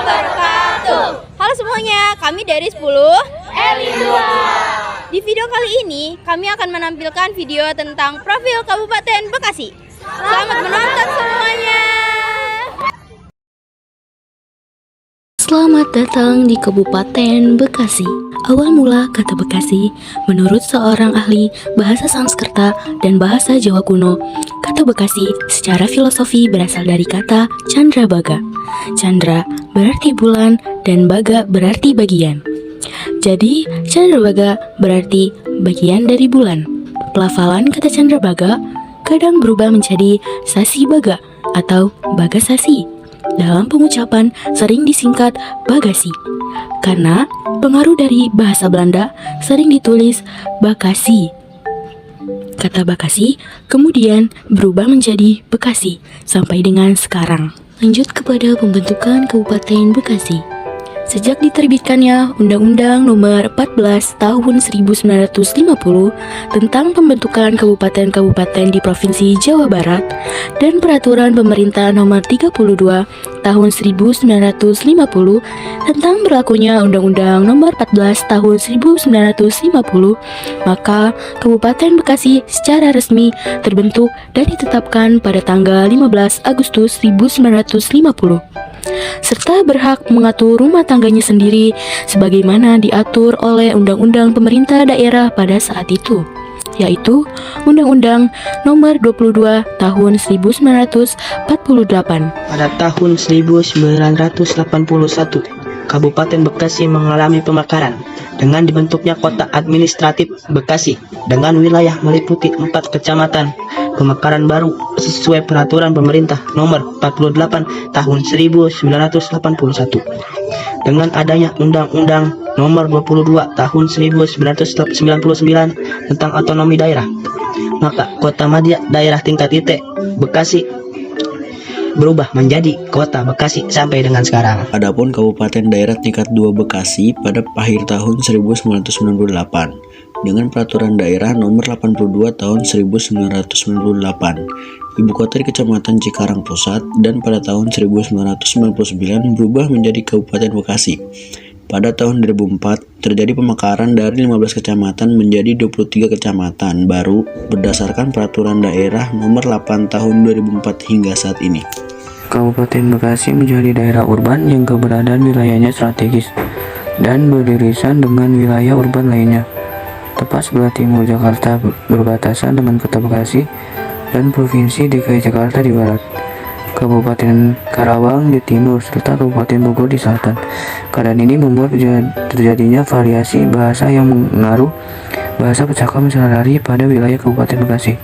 wabarakatuh. Halo semuanya, kami dari 10 L2. Di video kali ini, kami akan menampilkan video tentang profil Kabupaten Bekasi. Selamat menonton semuanya. Selamat datang di Kabupaten Bekasi. Awal mula kata Bekasi, menurut seorang ahli bahasa Sanskerta dan bahasa Jawa kuno, kata Bekasi secara filosofi berasal dari kata Candrabaga. Candra berarti bulan dan baga berarti bagian. Jadi, Candrabaga berarti bagian dari bulan. Pelafalan kata Candrabaga kadang berubah menjadi Sasi Baga atau Baga Sasi. Dalam pengucapan sering disingkat Bagasi, karena pengaruh dari bahasa Belanda sering ditulis Bakasi. Kata Bakasi kemudian berubah menjadi Bekasi sampai dengan sekarang. Lanjut kepada pembentukan Kabupaten Bekasi. Sejak diterbitkannya Undang-Undang Nomor 14 Tahun 1950 tentang pembentukan kabupaten-kabupaten di Provinsi Jawa Barat dan Peraturan Pemerintah Nomor 32 Tahun 1950 tentang berlakunya Undang-Undang Nomor 14 Tahun 1950, maka Kabupaten Bekasi secara resmi terbentuk dan ditetapkan pada tanggal 15 Agustus 1950. Serta berhak mengatur rumah tangganya sendiri sebagaimana diatur oleh Undang-Undang Pemerintah Daerah pada saat itu, yaitu Undang-Undang Nomor 22 Tahun 1948. Pada tahun 1981, Kabupaten Bekasi mengalami pemekaran dengan dibentuknya Kota Administratif Bekasi dengan wilayah meliputi 4 kecamatan. Pemekaran baru sesuai Peraturan Pemerintah Nomor 48 Tahun 1981. Dengan adanya Undang-Undang Nomor 22 Tahun 1999 tentang otonomi daerah, maka Kota Madya Daerah Tingkat IT Bekasi berubah menjadi Kota Bekasi sampai dengan sekarang. Adapun Kabupaten Daerah Tingkat 2 Bekasi pada akhir tahun 1998 dengan Peraturan Daerah Nomor 82 Tahun 1998, ibu kota di Kecamatan Cikarang Pusat, dan pada tahun 1999 berubah menjadi Kabupaten Bekasi. Pada tahun 2004 terjadi pemekaran dari 15 kecamatan menjadi 23 kecamatan baru berdasarkan Peraturan Daerah Nomor 8 Tahun 2004 hingga saat ini. Kabupaten Bekasi menjadi daerah urban yang keberadaan wilayahnya strategis dan beririsan dengan wilayah urban lainnya. Tepat sebelah timur Jakarta berbatasan dengan Kota Bekasi dan Provinsi DKI Jakarta di barat, Kabupaten Karawang di timur, serta Kabupaten Bogor di selatan. Keadaan ini membuat terjadinya variasi bahasa yang mengaruh bahasa percakapan sehari-hari pada wilayah Kabupaten Bekasi.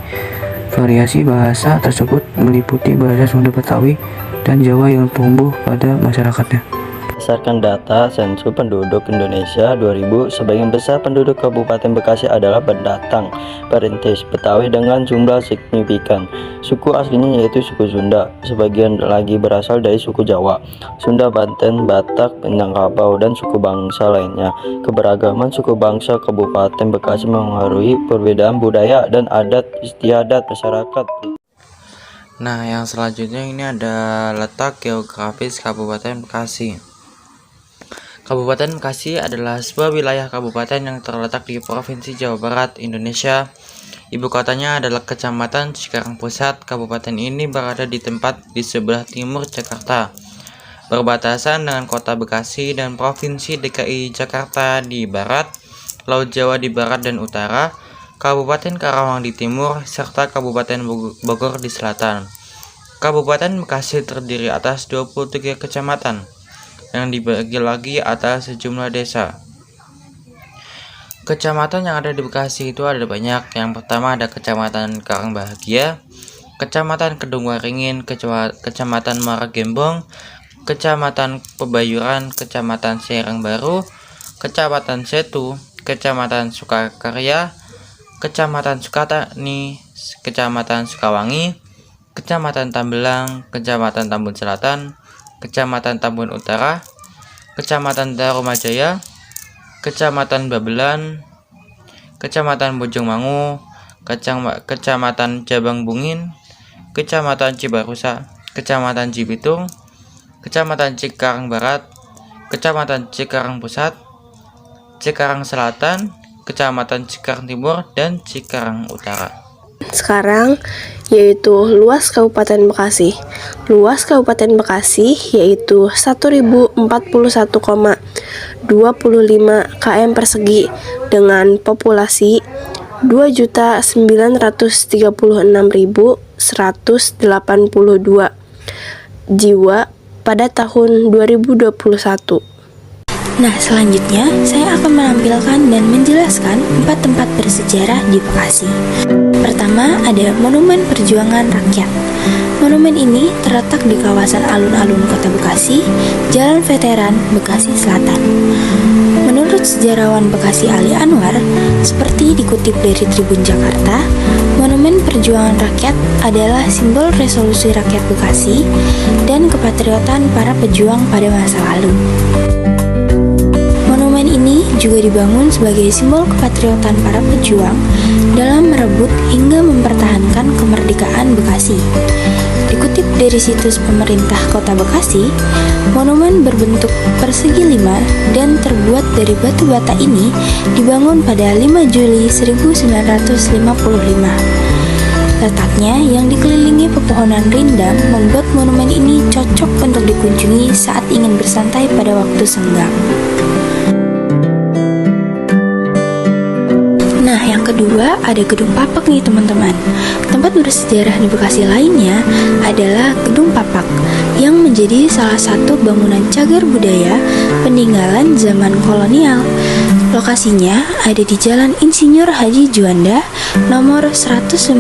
Variasi bahasa tersebut meliputi bahasa Sunda Betawi dan Jawa yang tumbuh pada masyarakatnya. Berdasarkan data Sensus Penduduk Indonesia 2000, sebagian besar penduduk Kabupaten Bekasi adalah pendatang perintis Betawi dengan jumlah signifikan. Suku aslinya yaitu suku Sunda, sebagian lagi berasal dari suku Jawa, Sunda, Banten, Batak, Minangkabau, dan suku bangsa lainnya. Keberagaman suku bangsa Kabupaten Bekasi mengaruhi perbedaan budaya dan adat istiadat masyarakat. Nah, yang selanjutnya ini ada letak geografis Kabupaten Bekasi. Kabupaten Bekasi adalah sebuah wilayah kabupaten yang terletak di Provinsi Jawa Barat, Indonesia. Ibu kotanya adalah Kecamatan Cikarang Pusat. Kabupaten ini berada di tempat di sebelah timur Jakarta, berbatasan dengan Kota Bekasi dan Provinsi DKI Jakarta di barat, Laut Jawa di barat dan utara, Kabupaten Karawang di timur, serta Kabupaten Bogor di selatan. Kabupaten Bekasi terdiri atas 23 kecamatan yang dibagi lagi atas sejumlah desa. Kecamatan yang ada di Bekasi itu ada banyak. Yang pertama ada Kecamatan Karangbahagia, Kecamatan Kedung Waringin, Kecamatan Muara Gembong, Kecamatan Pebayuran, Kecamatan Serang Baru, Kecamatan Setu, Kecamatan Sukakarya, Kecamatan Sukatani, Kecamatan Sukawangi, Kecamatan Tambelang, Kecamatan Tambun Selatan, Kecamatan Tambun Utara, Kecamatan Tarumajaya, Kecamatan Babelan, Kecamatan Bojongmangu, Kecamatan Jabang Bungin, Kecamatan Cibarusa, Kecamatan Cibitung, Kecamatan Cikarang Barat, Kecamatan Cikarang Pusat, Cikarang Selatan, Kecamatan Cikarang Timur, dan Cikarang Utara. Sekarang yaitu luas Kabupaten Bekasi. Luas Kabupaten Bekasi yaitu 1041,25 km persegi dengan populasi 2.936.182 jiwa pada tahun 2021. Nah, selanjutnya saya akan menampilkan dan menjelaskan 4 tempat bersejarah di Bekasi. Pertama, ada Monumen Perjuangan Rakyat. Monumen ini terletak di kawasan alun-alun Kota Bekasi, Jalan Veteran, Bekasi Selatan. Menurut sejarawan Bekasi Ali Anwar, seperti dikutip dari Tribun Jakarta, Monumen Perjuangan Rakyat adalah simbol resolusi rakyat Bekasi dan kepatriotan para pejuang pada masa lalu. Monumen ini juga dibangun sebagai simbol kepatriotan para pejuang dalam merebut hingga mempertahankan kemerdekaan Bekasi. Dikutip dari situs pemerintah Kota Bekasi, monumen berbentuk persegi 5 dan terbuat dari batu bata ini dibangun pada 5 Juli 1955. Letaknya yang dikelilingi pepohonan rindang membuat monumen ini cocok untuk dikunjungi saat ingin bersantai pada waktu senggang. Nah, yang kedua ada Gedung Papak nih teman-teman. Tempat bersejarah di Bekasi lainnya adalah Gedung Papak yang menjadi salah satu bangunan cagar budaya peninggalan zaman kolonial. Lokasinya ada di Jalan Insinyur Haji Juanda nomor 157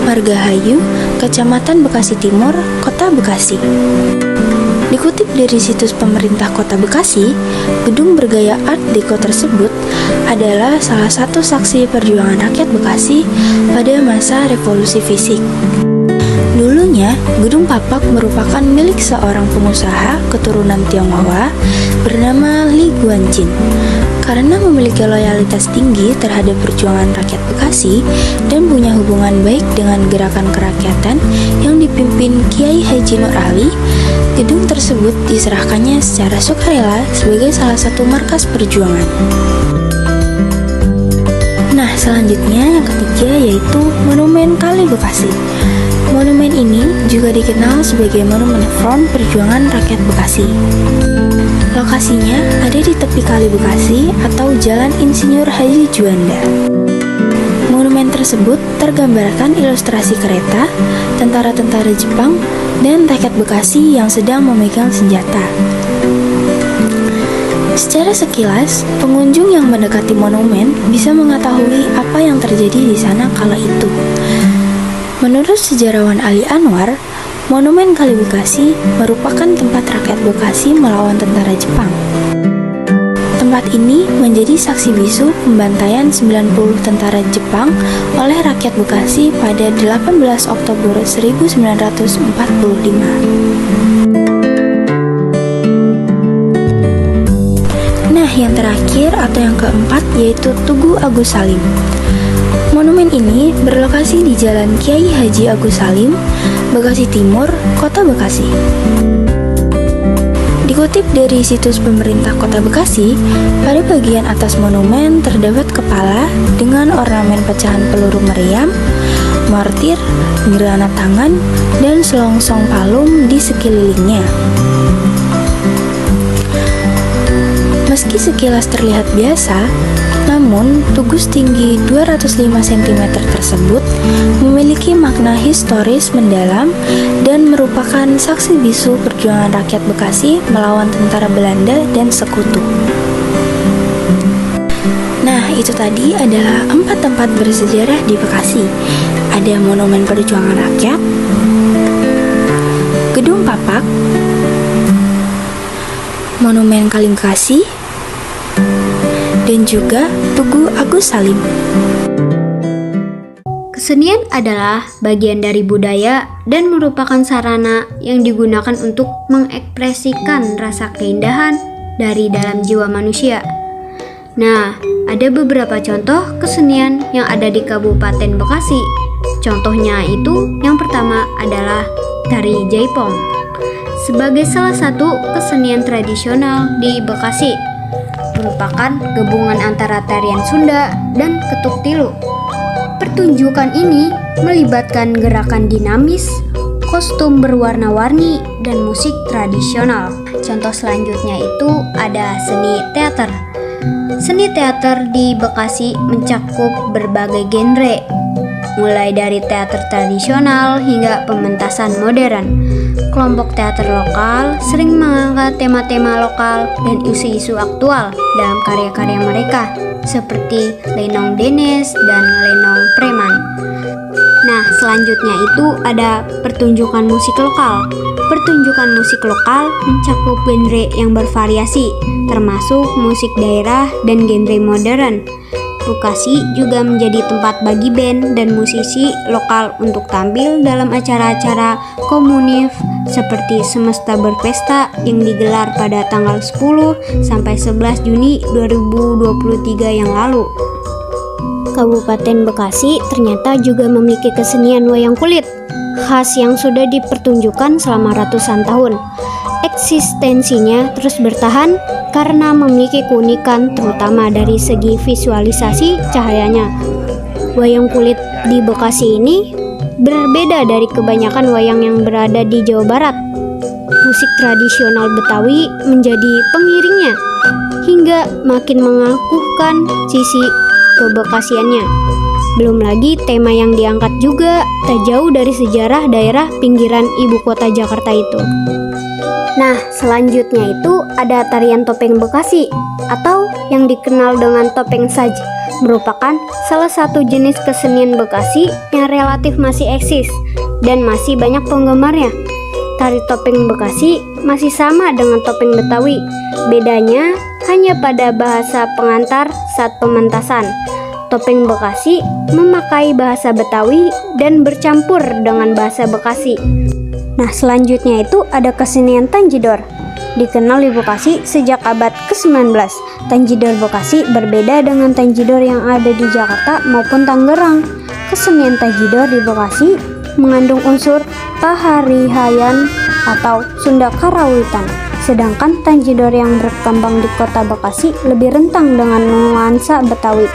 Margahayu, Kecamatan Bekasi Timur, Kota Bekasi. Dikutip dari situs pemerintah Kota Bekasi, gedung bergaya Art Deco tersebut adalah salah satu saksi perjuangan rakyat Bekasi pada masa revolusi fisik. Dulunya, Gedung Papak merupakan milik seorang pengusaha keturunan Tionghoa bernama Li Guanjin. Karena memiliki loyalitas tinggi terhadap perjuangan rakyat Bekasi dan punya hubungan baik dengan gerakan kerakyatan yang dipimpin Kiai Haji Nur Ali, gedung tersebut diserahkannya secara sukarela sebagai salah satu markas perjuangan. Nah, selanjutnya yang ketiga yaitu Monumen Kali Bekasi. Monumen ini juga dikenal sebagai Monumen Front Perjuangan Rakyat Bekasi. Lokasinya ada di tepi Kali Bekasi atau Jalan Insinyur Haji Juanda. Monumen tersebut tergambarkan ilustrasi kereta, tentara-tentara Jepang, dan rakyat Bekasi yang sedang memegang senjata. Secara sekilas, pengunjung yang mendekati monumen bisa mengetahui apa yang terjadi di sana kala itu. Menurut sejarawan Ali Anwar, Monumen Kali Bekasi merupakan tempat rakyat Bekasi melawan tentara Jepang. Tempat ini menjadi saksi bisu pembantaian 90 tentara Jepang oleh rakyat Bekasi pada 18 Oktober 1945. Nah, yang terakhir atau yang keempat yaitu Tugu Agus Salim. Monumen ini berlokasi di Jalan Kiai Haji Agus Salim, Bekasi Timur, Kota Bekasi. Dikutip dari situs pemerintah Kota Bekasi, pada bagian atas monumen terdapat kepala dengan ornamen pecahan peluru meriam, mortir, granat tangan, dan selongsong palung di sekelilingnya. Meski sekilas terlihat biasa, namun tugu setinggi 205 cm tersebut memiliki makna historis mendalam dan merupakan saksi bisu perjuangan rakyat Bekasi melawan tentara Belanda dan sekutu. Nah, itu tadi adalah 4 tempat bersejarah di Bekasi. Ada Monumen Perjuangan Rakyat, Gedung Papak, Monumen Kali Bekasi, dan juga Tugu Agus Salim. Kesenian adalah bagian dari budaya dan merupakan sarana yang digunakan untuk mengekspresikan rasa keindahan dari dalam jiwa manusia. Nah, ada beberapa contoh kesenian yang ada di Kabupaten Bekasi. Contohnya itu yang pertama adalah tari Jaipong. sebagai salah satu kesenian tradisional di Bekasi. Merupakan gabungan antara tarian Sunda dan ketuk tilu. Pertunjukan ini melibatkan gerakan dinamis, kostum berwarna-warni, dan musik tradisional. Contoh selanjutnya itu ada seni teater. Seni teater di Bekasi mencakup berbagai genre, mulai dari teater tradisional hingga pementasan modern. Kelompok teater lokal sering mengangkat tema-tema lokal dan isu-isu aktual dalam karya-karya mereka, seperti Lenong Denes dan Lenong Preman. Nah, selanjutnya itu ada pertunjukan musik lokal. Pertunjukan musik lokal mencakup genre yang bervariasi, termasuk musik daerah dan genre modern. Bekasi juga menjadi tempat bagi band dan musisi lokal untuk tampil dalam acara-acara komunif seperti Semesta Berpesta yang digelar pada tanggal 10 sampai 11 Juni 2023 yang lalu. Kabupaten Bekasi ternyata juga memiliki kesenian wayang kulit khas yang sudah dipertunjukkan selama ratusan tahun. Eksistensinya terus bertahan karena memiliki keunikan terutama dari segi visualisasi cahayanya. Wayang kulit di Bekasi ini berbeda dari kebanyakan wayang yang berada di Jawa Barat. Musik tradisional Betawi menjadi pengiringnya hingga makin mengakuhkan sisi kebekasiannya. Belum lagi tema yang diangkat juga tak jauh dari sejarah daerah pinggiran ibu kota Jakarta itu. Nah, selanjutnya itu ada tarian topeng Bekasi atau yang dikenal dengan topeng saj, merupakan salah satu jenis kesenian Bekasi yang relatif masih eksis dan masih banyak penggemarnya. Tari topeng Bekasi masih sama dengan topeng Betawi. Bedanya hanya pada bahasa pengantar saat pementasan. Topeng Bekasi memakai bahasa Betawi dan bercampur dengan bahasa Bekasi. Nah, selanjutnya itu ada kesenian Tanjidor. Dikenal di Bekasi sejak abad ke-19. Tanjidor Bekasi berbeda dengan Tanjidor yang ada di Jakarta maupun Tangerang. Kesenian Tanjidor di Bekasi mengandung unsur Paharihayan atau Sunda Karawitan. Sedangkan Tanjidor yang berkembang di kota Bekasi lebih rentang dengan nuansa Betawi.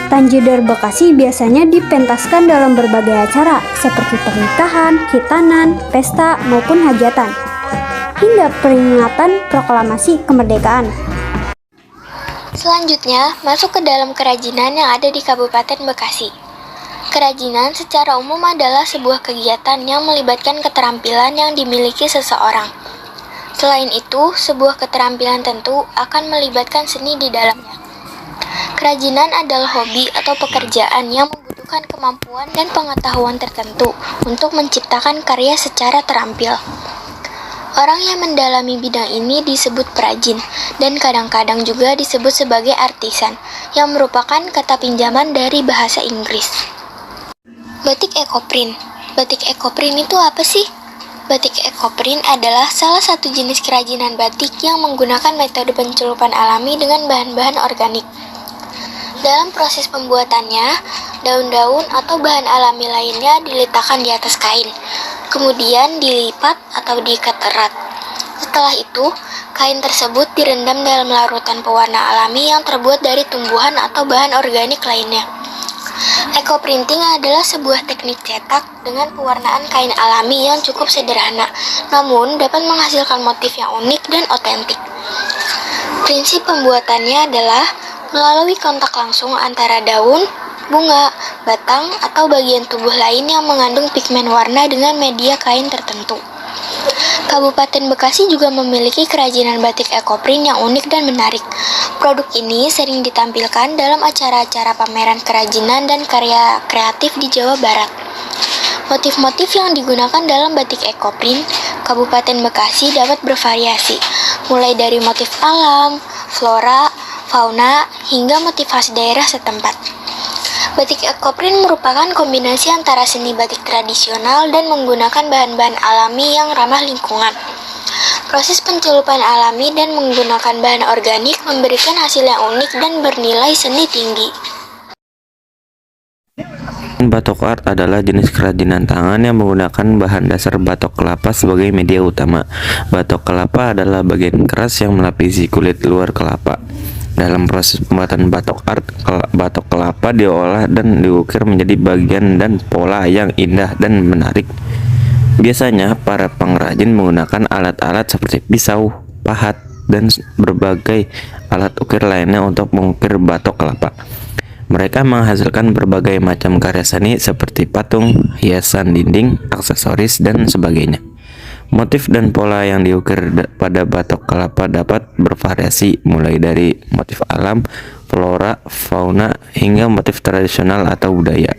Tanjidor Bekasi biasanya dipentaskan dalam berbagai acara seperti pernikahan, khitanan, pesta, maupun hajatan, hingga peringatan proklamasi kemerdekaan. Selanjutnya, masuk ke dalam kerajinan yang ada di Kabupaten Bekasi. Kerajinan secara umum adalah sebuah kegiatan yang melibatkan keterampilan yang dimiliki seseorang. Selain itu, sebuah keterampilan tentu akan melibatkan seni di dalamnya. Kerajinan adalah hobi atau pekerjaan yang membutuhkan kemampuan dan pengetahuan tertentu untuk menciptakan karya secara terampil. Orang yang mendalami bidang ini disebut perajin dan kadang-kadang juga disebut sebagai artisan, yang merupakan kata pinjaman dari bahasa Inggris. Batik ekoprint. Batik ekoprint itu apa sih? Batik ekoprint adalah salah satu jenis kerajinan batik yang menggunakan metode pencelupan alami dengan bahan-bahan organik. Dalam proses pembuatannya, daun-daun atau bahan alami lainnya diletakkan di atas kain, kemudian dilipat atau diikat erat. Setelah itu, kain tersebut direndam dalam larutan pewarna alami yang terbuat dari tumbuhan atau bahan organik lainnya. Ekoprinting adalah sebuah teknik cetak dengan pewarnaan kain alami yang cukup sederhana, namun dapat menghasilkan motif yang unik dan otentik. Prinsip pembuatannya adalah melalui kontak langsung antara daun, bunga, batang, atau bagian tubuh lain yang mengandung pigmen warna dengan media kain tertentu. Kabupaten Bekasi juga memiliki kerajinan batik ekoprint yang unik dan menarik. Produk ini sering ditampilkan dalam acara-acara pameran kerajinan dan karya kreatif di Jawa Barat. Motif-motif yang digunakan dalam batik ekoprint Kabupaten Bekasi dapat bervariasi, mulai dari motif alam, flora, fauna, hingga motif khas daerah setempat. Batik ekoprint merupakan kombinasi antara seni batik tradisional dan menggunakan bahan-bahan alami yang ramah lingkungan. Proses pencelupan alami dan menggunakan bahan organik memberikan hasil yang unik dan bernilai seni tinggi. Batok art adalah jenis kerajinan tangan yang menggunakan bahan dasar batok kelapa sebagai media utama. Batok kelapa adalah bagian keras yang melapisi kulit luar kelapa. Dalam proses pembuatan batok art, batok kelapa diolah dan diukir menjadi bagian dan pola yang indah dan menarik. Biasanya para pengrajin menggunakan alat-alat seperti pisau, pahat, dan berbagai alat ukir lainnya untuk mengukir batok kelapa. Mereka menghasilkan berbagai macam karya seni seperti patung, hiasan dinding, aksesoris, dan sebagainya. Motif dan pola yang diukir pada batok kelapa dapat bervariasi mulai dari motif alam, flora, fauna, hingga motif tradisional atau budaya.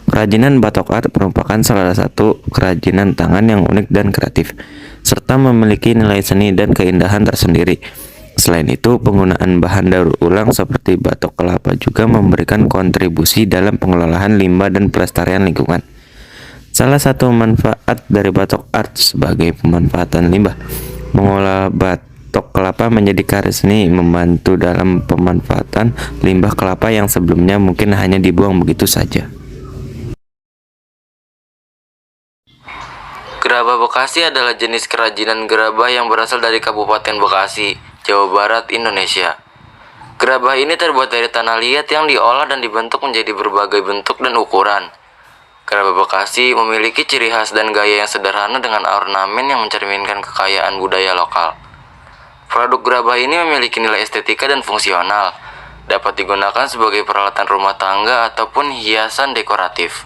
Kerajinan batok art merupakan salah satu kerajinan tangan yang unik dan kreatif, serta memiliki nilai seni dan keindahan tersendiri. Selain itu, penggunaan bahan daur ulang seperti batok kelapa juga memberikan kontribusi dalam pengelolaan limbah dan pelestarian lingkungan. Salah satu manfaat dari batok art sebagai pemanfaatan limbah. Mengolah batok kelapa menjadi karya seni membantu dalam pemanfaatan limbah kelapa yang sebelumnya mungkin hanya dibuang begitu saja. Gerabah Bekasi adalah jenis kerajinan gerabah yang berasal dari Kabupaten Bekasi, Jawa Barat, Indonesia. Gerabah ini terbuat dari tanah liat yang diolah dan dibentuk menjadi berbagai bentuk dan ukuran. Gerabah Bekasi memiliki ciri khas dan gaya yang sederhana dengan ornamen yang mencerminkan kekayaan budaya lokal. Produk gerabah ini memiliki nilai estetika dan fungsional, dapat digunakan sebagai peralatan rumah tangga ataupun hiasan dekoratif.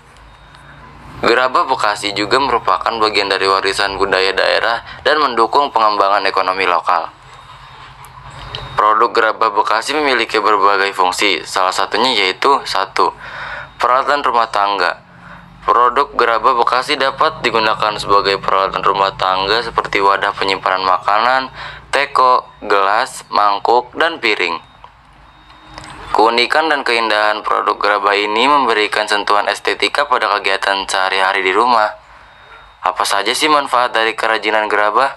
Gerabah Bekasi juga merupakan bagian dari warisan budaya daerah dan mendukung pengembangan ekonomi lokal. Produk gerabah Bekasi memiliki berbagai fungsi, salah satunya yaitu 1. Peralatan rumah tangga. Produk gerabah Bekasi dapat digunakan sebagai peralatan rumah tangga seperti wadah penyimpanan makanan, teko, gelas, mangkuk, dan piring. Keunikan dan keindahan produk gerabah ini memberikan sentuhan estetika pada kegiatan sehari-hari di rumah. Apa saja sih manfaat dari kerajinan gerabah?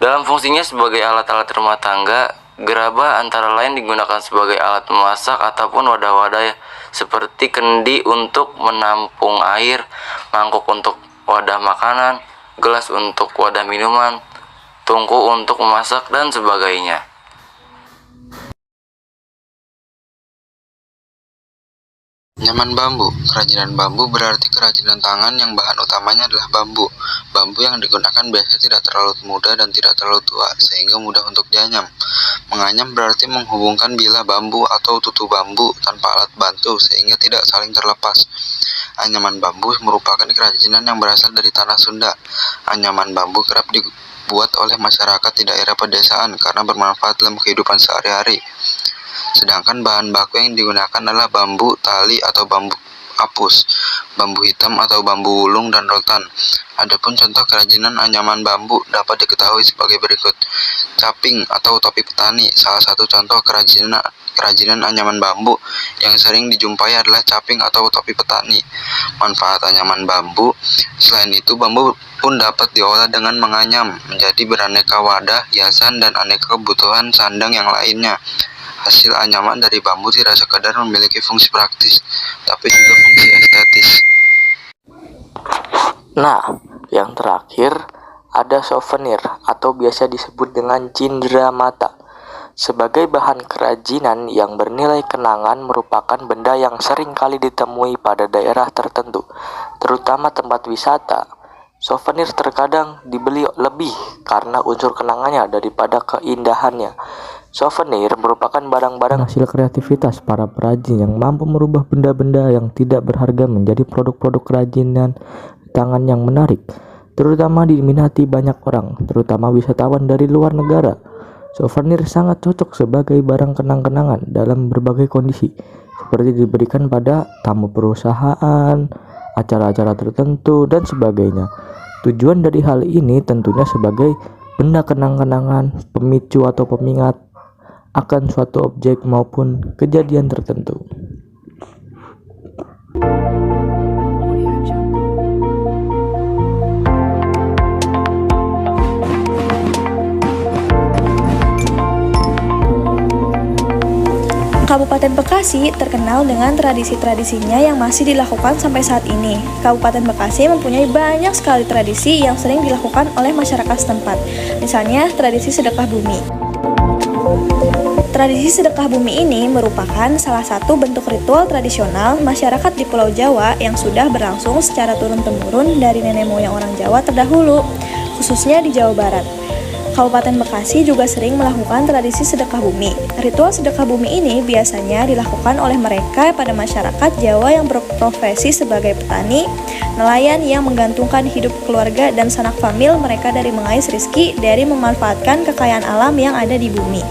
Dalam fungsinya sebagai alat-alat rumah tangga, gerabah antara lain digunakan sebagai alat memasak ataupun wadah-wadah seperti kendi untuk menampung air, mangkuk untuk wadah makanan, gelas untuk wadah minuman, tungku untuk memasak, dan sebagainya. Anyaman bambu. Kerajinan bambu berarti kerajinan tangan yang bahan utamanya adalah bambu. Bambu yang digunakan biasanya tidak terlalu muda dan tidak terlalu tua, sehingga mudah untuk dianyam. Menganyam berarti menghubungkan bilah bambu atau tutu bambu tanpa alat bantu, sehingga tidak saling terlepas. Anyaman bambu merupakan kerajinan yang berasal dari tanah Sunda. Anyaman bambu kerap dibuat oleh masyarakat di daerah pedesaan karena bermanfaat dalam kehidupan sehari-hari. Sedangkan bahan baku yang digunakan adalah bambu, tali atau bambu apus, bambu hitam atau bambu wulung, dan rotan. Adapun contoh kerajinan anyaman bambu dapat diketahui sebagai berikut. Caping atau topi petani, salah satu contoh kerajinan anyaman bambu yang sering dijumpai adalah caping atau topi petani. Manfaat anyaman bambu, selain itu bambu pun dapat diolah dengan menganyam menjadi beraneka wadah, hiasan, dan aneka kebutuhan sandang yang lainnya. Hasil anyaman dari bambu tidak sekadar memiliki fungsi praktis, tapi juga fungsi estetis. Nah, yang terakhir ada souvenir atau biasa disebut dengan cindera mata. Sebagai bahan kerajinan yang bernilai kenangan merupakan benda yang sering kali ditemui pada daerah tertentu, terutama tempat wisata. Souvenir terkadang dibeli lebih karena unsur kenangannya daripada keindahannya. Souvenir merupakan barang-barang hasil kreativitas para perajin yang mampu merubah benda-benda yang tidak berharga menjadi produk-produk kerajinan tangan yang menarik, terutama diminati banyak orang, terutama wisatawan dari luar negara. Souvenir sangat cocok sebagai barang kenang-kenangan dalam berbagai kondisi, seperti diberikan pada tamu perusahaan, acara-acara tertentu, dan sebagainya. Tujuan dari hal ini tentunya sebagai benda kenang-kenangan, pemicu atau pemingat akan suatu objek maupun kejadian tertentu. Kabupaten Bekasi terkenal dengan tradisi-tradisinya yang masih dilakukan sampai saat ini. Kabupaten Bekasi mempunyai banyak sekali tradisi yang sering dilakukan oleh masyarakat setempat. Misalnya, tradisi sedekah bumi. Tradisi sedekah bumi ini merupakan salah satu bentuk ritual tradisional masyarakat di Pulau Jawa yang sudah berlangsung secara turun-temurun dari nenek moyang orang Jawa terdahulu, khususnya di Jawa Barat. Kabupaten Bekasi juga sering melakukan tradisi sedekah bumi. Ritual sedekah bumi ini biasanya dilakukan oleh mereka pada masyarakat Jawa yang berprofesi sebagai petani, nelayan yang menggantungkan hidup keluarga dan sanak famil mereka dari mengais rezeki dari memanfaatkan kekayaan alam yang ada di bumi.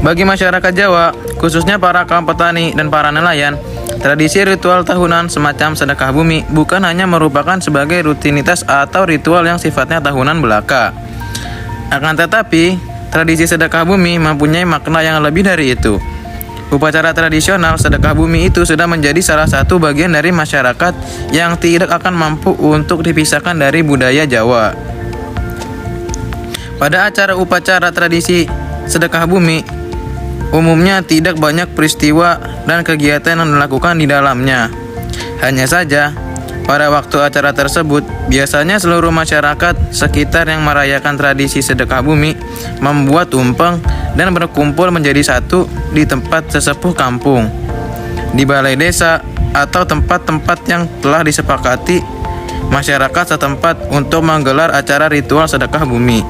Bagi masyarakat Jawa, khususnya para kaum petani dan para nelayan, tradisi ritual tahunan semacam sedekah bumi bukan hanya merupakan sebagai rutinitas atau ritual yang sifatnya tahunan belaka. Akan tetapi, tradisi sedekah bumi mempunyai makna yang lebih dari itu. Upacara tradisional sedekah bumi itu sudah menjadi salah satu bagian dari masyarakat yang tidak akan mampu untuk dipisahkan dari budaya Jawa. Pada acara upacara tradisi sedekah bumi, umumnya tidak banyak peristiwa dan kegiatan yang dilakukan di dalamnya. Hanya saja, pada waktu acara tersebut, biasanya seluruh masyarakat sekitar yang merayakan tradisi sedekah bumi membuat tumpeng dan berkumpul menjadi satu di tempat sesepuh kampung, di balai desa, atau tempat-tempat yang telah disepakati masyarakat setempat untuk menggelar acara ritual sedekah bumi.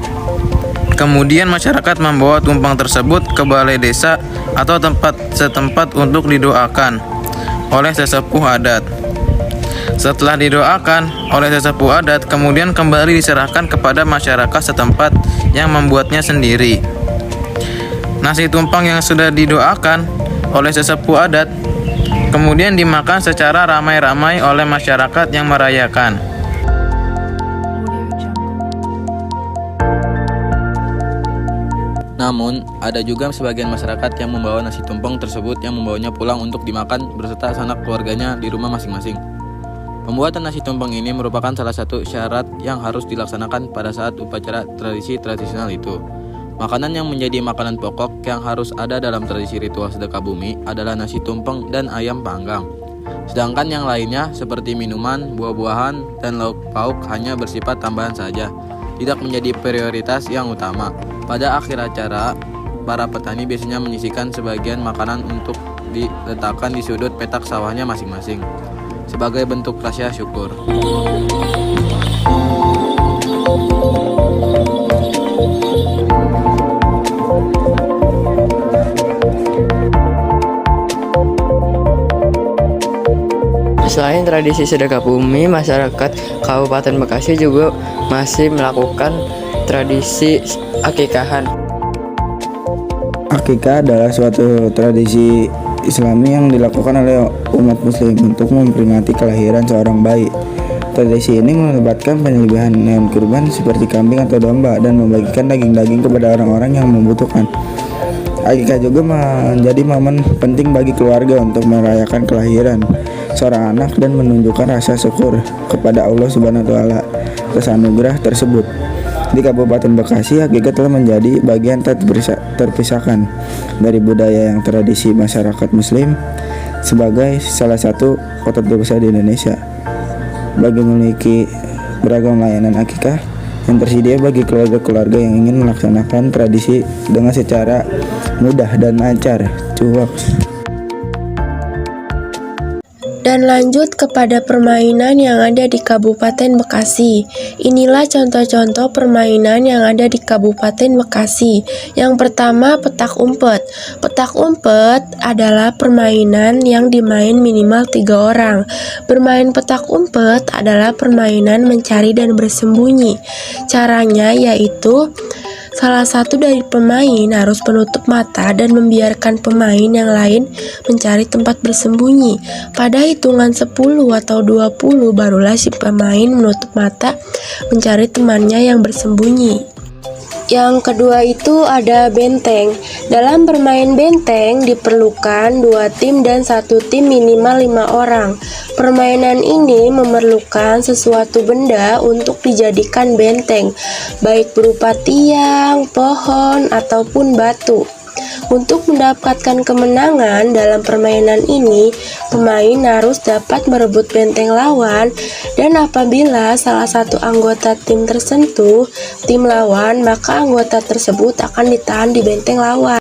Kemudian masyarakat membawa tumpeng tersebut ke balai desa atau tempat setempat untuk didoakan oleh sesepuh adat. Setelah didoakan oleh sesepuh adat, kemudian kembali diserahkan kepada masyarakat setempat yang membuatnya sendiri. Nasi tumpeng yang sudah didoakan oleh sesepuh adat kemudian dimakan secara ramai-ramai oleh masyarakat yang merayakan. Namun, ada juga sebagian masyarakat yang membawa nasi tumpeng tersebut yang membawanya pulang untuk dimakan beserta sanak keluarganya di rumah masing-masing. Pembuatan nasi tumpeng ini merupakan salah satu syarat yang harus dilaksanakan pada saat upacara tradisi tradisional itu. Makanan yang menjadi makanan pokok yang harus ada dalam tradisi ritual sedekah bumi adalah nasi tumpeng dan ayam panggang. Sedangkan yang lainnya seperti minuman, buah-buahan, dan lauk pauk hanya bersifat tambahan saja, tidak menjadi prioritas yang utama. Pada akhir acara, para petani biasanya menyisihkan sebagian makanan untuk diletakkan di sudut petak sawahnya masing-masing, sebagai bentuk rasa syukur. Selain tradisi sedekah bumi, masyarakat Kabupaten Bekasi juga masih melakukan tradisi akikahan. Akikah adalah suatu tradisi Islami yang dilakukan oleh umat muslim untuk memperingati kelahiran seorang bayi. Tradisi ini melibatkan penyembelihan hewan kurban seperti kambing atau domba dan membagikan daging-daging kepada orang-orang yang membutuhkan. Akikah juga menjadi momen penting bagi keluarga untuk merayakan kelahiran seorang anak dan menunjukkan rasa syukur kepada Allah Subhanahu wa taala atas anugerah tersebut. Di Kabupaten Bekasi, akikah telah menjadi bagian terpisahkan dari budaya yang tradisi masyarakat muslim sebagai salah satu kota terbesar di Indonesia. Bagi memiliki beragam layanan akikah yang tersedia bagi keluarga-keluarga yang ingin melaksanakan tradisi dengan secara mudah dan lancar. Dan lanjut kepada permainan yang ada di Kabupaten Bekasi. Inilah contoh-contoh permainan yang ada di Kabupaten Bekasi. Yang pertama, petak umpet. Petak umpet adalah permainan yang dimain minimal 3 orang. Bermain petak umpet adalah permainan mencari dan bersembunyi. Caranya yaitu salah satu dari pemain harus menutup mata dan membiarkan pemain yang lain mencari tempat bersembunyi. Pada hitungan 10 atau 20 barulah si pemain menutup mata mencari temannya yang bersembunyi. Yang kedua itu ada benteng. Dalam bermain benteng diperlukan 2 tim dan 1 tim minimal 5 orang. Permainan ini memerlukan sesuatu benda untuk dijadikan benteng, baik berupa tiang, pohon, ataupun batu. Untuk mendapatkan kemenangan dalam permainan ini, pemain harus dapat merebut benteng lawan, dan apabila salah satu anggota tim tersentuh tim lawan, maka anggota tersebut akan ditahan di benteng lawan.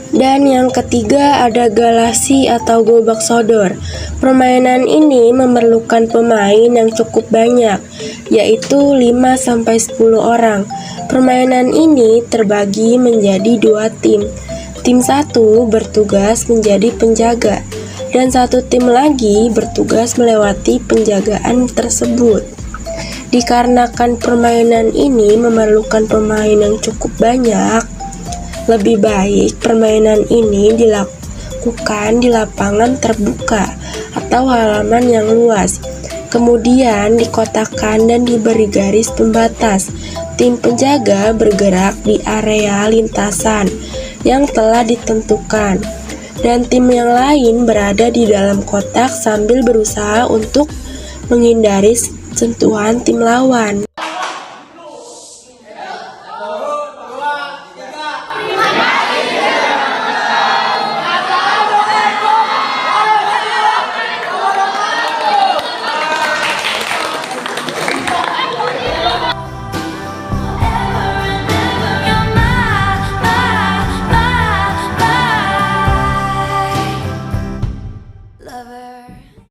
Dan yang ketiga ada galasi atau gobak sodor. Permainan ini memerlukan pemain yang cukup banyak, yaitu 5-10 orang. Permainan ini terbagi menjadi 2 tim. Tim 1 bertugas menjadi penjaga, dan 1 tim lagi bertugas melewati penjagaan tersebut. Dikarenakan permainan ini memerlukan pemain yang cukup banyak, lebih baik permainan ini dilakukan di lapangan terbuka atau halaman yang luas. Kemudian dikotakkan dan diberi garis pembatas. Tim penjaga bergerak di area lintasan yang telah ditentukan, dan tim yang lain berada di dalam kotak sambil berusaha untuk menghindari sentuhan tim lawan.